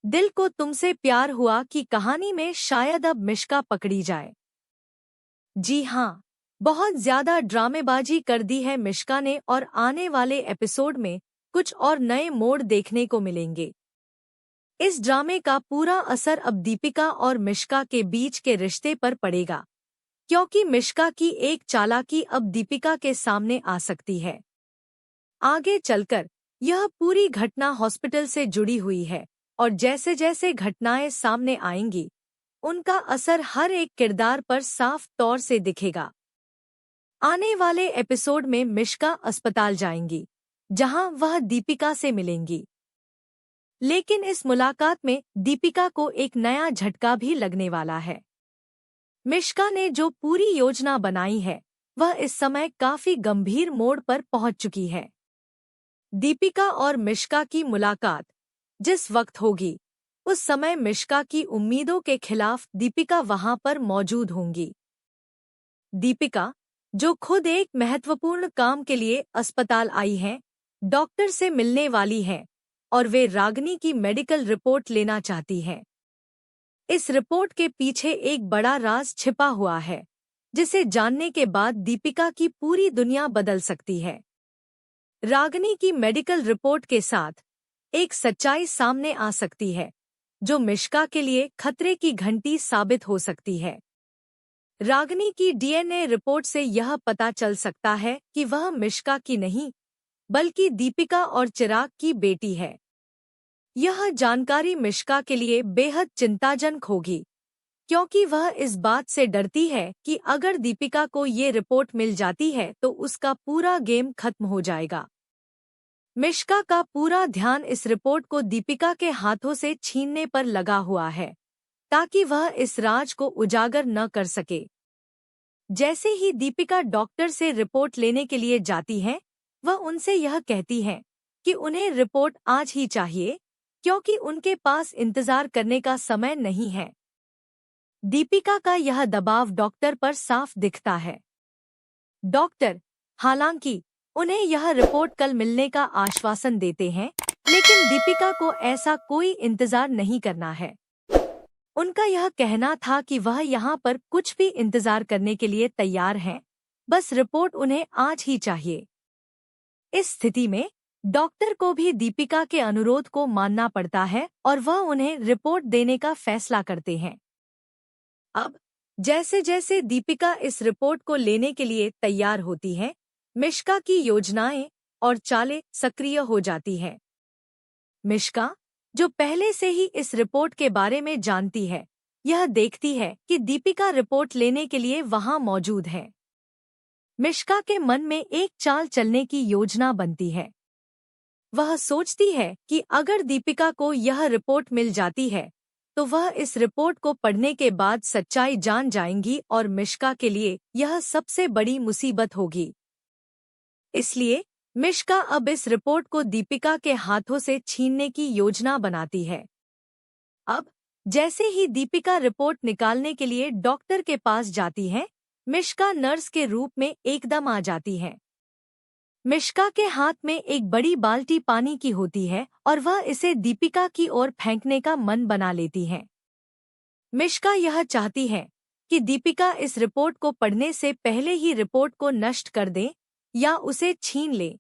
दिल को तुमसे प्यार हुआ की कहानी में शायद अब मिश्का पकड़ी जाए। जी हाँ, बहुत ज्यादा ड्रामेबाजी कर दी है मिश्का ने और आने वाले एपिसोड में कुछ और नए मोड़ देखने को मिलेंगे। इस ड्रामे का पूरा असर अब दीपिका और मिश्का के बीच के रिश्ते पर पड़ेगा, क्योंकि मिश्का की एक चालाकी अब दीपिका के सामने आ सकती है। आगे चलकर यह पूरी घटना हॉस्पिटल से जुड़ी हुई है और जैसे जैसे घटनाएं सामने आएंगी उनका असर हर एक किरदार पर साफ तौर से दिखेगा। आने वाले एपिसोड में मिश्का अस्पताल जाएंगी, जहां वह दीपिका से मिलेंगी। लेकिन इस मुलाकात में दीपिका को एक नया झटका भी लगने वाला है। मिश्का ने जो पूरी योजना बनाई है वह इस समय काफी गंभीर मोड़ पर पहुंच चुकी है। दीपिका और मिश्का की मुलाकात जिस वक्त होगी उस समय मिश्का की उम्मीदों के खिलाफ दीपिका वहां पर मौजूद होंगी। दीपिका, जो खुद एक महत्वपूर्ण काम के लिए अस्पताल आई हैं, डॉक्टर से मिलने वाली हैं और वे रागिनी की मेडिकल रिपोर्ट लेना चाहती हैं। इस रिपोर्ट के पीछे एक बड़ा राज छिपा हुआ है, जिसे जानने के बाद दीपिका की पूरी दुनिया बदल सकती है। रागिनी की मेडिकल रिपोर्ट के साथ एक सच्चाई सामने आ सकती है, जो मिश्का के लिए खतरे की घंटी साबित हो सकती है। रागिनी की डीएनए रिपोर्ट से यह पता चल सकता है कि वह मिश्का की नहीं, बल्कि दीपिका और चिराग की बेटी है। यह जानकारी मिश्का के लिए बेहद चिंताजनक होगी, क्योंकि वह इस बात से डरती है कि अगर दीपिका को ये रिपोर्ट मिल जाती है तो उसका पूरा गेम खत्म हो जाएगा। मिश्का का पूरा ध्यान इस रिपोर्ट को दीपिका के हाथों से छीनने पर लगा हुआ है, ताकि वह इस राज को उजागर न कर सके। जैसे ही दीपिका डॉक्टर से रिपोर्ट लेने के लिए जाती है, वह उनसे यह कहती है कि उन्हें रिपोर्ट आज ही चाहिए, क्योंकि उनके पास इंतजार करने का समय नहीं है। दीपिका का यह दबाव डॉक्टर पर साफ दिखता है। डॉक्टर, हालांकि उन्हें यह रिपोर्ट कल मिलने का आश्वासन देते हैं, लेकिन दीपिका को ऐसा कोई इंतजार नहीं करना है। उनका यह कहना था कि वह यहाँ पर कुछ भी इंतजार करने के लिए तैयार हैं, बस रिपोर्ट उन्हें आज ही चाहिए। इस स्थिति में डॉक्टर को भी दीपिका के अनुरोध को मानना पड़ता है और वह उन्हें रिपोर्ट देने का फैसला करते हैं। अब जैसे जैसे दीपिका इस रिपोर्ट को लेने के लिए तैयार होती है, मिश्का की योजनाएं और चालें सक्रिय हो जाती हैं। मिश्का, जो पहले से ही इस रिपोर्ट के बारे में जानती है, यह देखती है कि दीपिका रिपोर्ट लेने के लिए वहां मौजूद है। मिश्का के मन में एक चाल चलने की योजना बनती है। वह सोचती है कि अगर दीपिका को यह रिपोर्ट मिल जाती है तो वह इस रिपोर्ट को पढ़ने के बाद सच्चाई जान जाएंगी और मिश्का के लिए यह सबसे बड़ी मुसीबत होगी। इसलिए मिश्का अब इस रिपोर्ट को दीपिका के हाथों से छीनने की योजना बनाती है। अब जैसे ही दीपिका रिपोर्ट निकालने के लिए डॉक्टर के पास जाती है, मिश्का नर्स के रूप में एकदम आ जाती है। मिश्का के हाथ में एक बड़ी बाल्टी पानी की होती है और वह इसे दीपिका की ओर फेंकने का मन बना लेती है। मिश्का यह चाहती है कि दीपिका इस रिपोर्ट को पढ़ने से पहले ही रिपोर्ट को नष्ट कर दे या उसे छीन ले।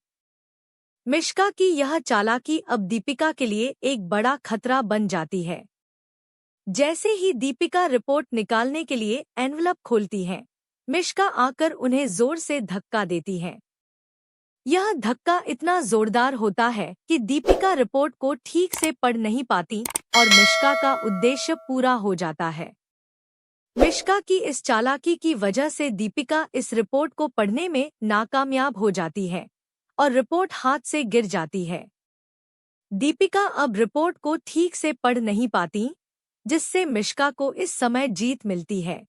मिश्का की यह चालाकी अब दीपिका के लिए एक बड़ा खतरा बन जाती है। जैसे ही दीपिका रिपोर्ट निकालने के लिए एनवलप खोलती है, मिश्का आकर उन्हें जोर से धक्का देती है। यह धक्का इतना जोरदार होता है कि दीपिका रिपोर्ट को ठीक से पढ़ नहीं पाती और मिश्का का उद्देश्य पूरा हो जाता है। मिश्का की इस चालाकी की वजह से दीपिका इस रिपोर्ट को पढ़ने में नाकामयाब हो जाती है और रिपोर्ट हाथ से गिर जाती है। दीपिका अब रिपोर्ट को ठीक से पढ़ नहीं पाती, जिससे मिश्का को इस समय जीत मिलती है।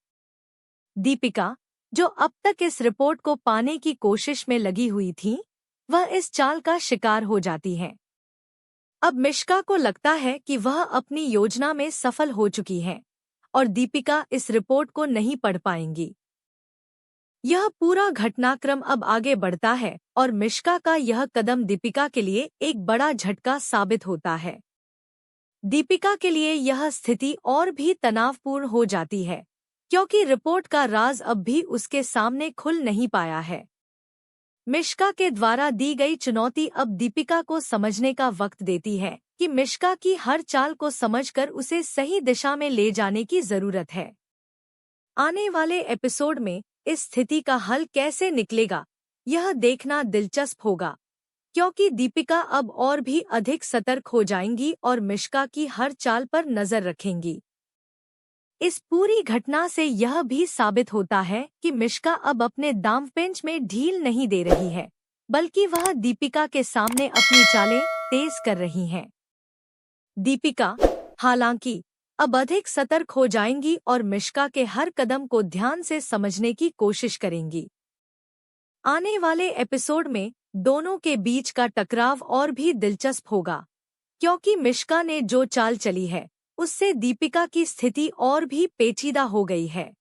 दीपिका, जो अब तक इस रिपोर्ट को पाने की कोशिश में लगी हुई थी, वह इस चाल का शिकार हो जाती है। अब मिश्का को लगता है कि वह अपनी योजना में सफल हो चुकी है और दीपिका इस रिपोर्ट को नहीं पढ़ पाएंगी। यह पूरा घटनाक्रम अब आगे बढ़ता है और मिश्का का यह कदम दीपिका के लिए एक बड़ा झटका साबित होता है। दीपिका के लिए यह स्थिति और भी तनावपूर्ण हो जाती है, क्योंकि रिपोर्ट का राज अब भी उसके सामने खुल नहीं पाया है। मिश्का के द्वारा दी गई चुनौती अब दीपिका को समझने का वक्त देती है कि मिश्का की हर चाल को समझकर उसे सही दिशा में ले जाने की जरूरत है। आने वाले एपिसोड में इस स्थिति का हल कैसे निकलेगा, यह देखना दिलचस्प होगा, क्योंकि दीपिका अब और भी अधिक सतर्क हो जाएंगी और मिश्का की हर चाल पर नजर रखेंगी। इस पूरी घटना से यह भी साबित होता है कि मिश्का अब अपने दांवपेंच में ढील नहीं दे रही है, बल्कि वह दीपिका के सामने अपनी चालें तेज कर रही हैं। दीपिका, हालांकि, अब अधिक सतर्क हो जाएंगी और मिश्का के हर कदम को ध्यान से समझने की कोशिश करेंगी। आने वाले एपिसोड में दोनों के बीच का टकराव और भी दिलचस्प होगा, क्योंकि मिश्का ने जो चाल चली है, उससे दीपिका की स्थिति और भी पेचीदा हो गई है।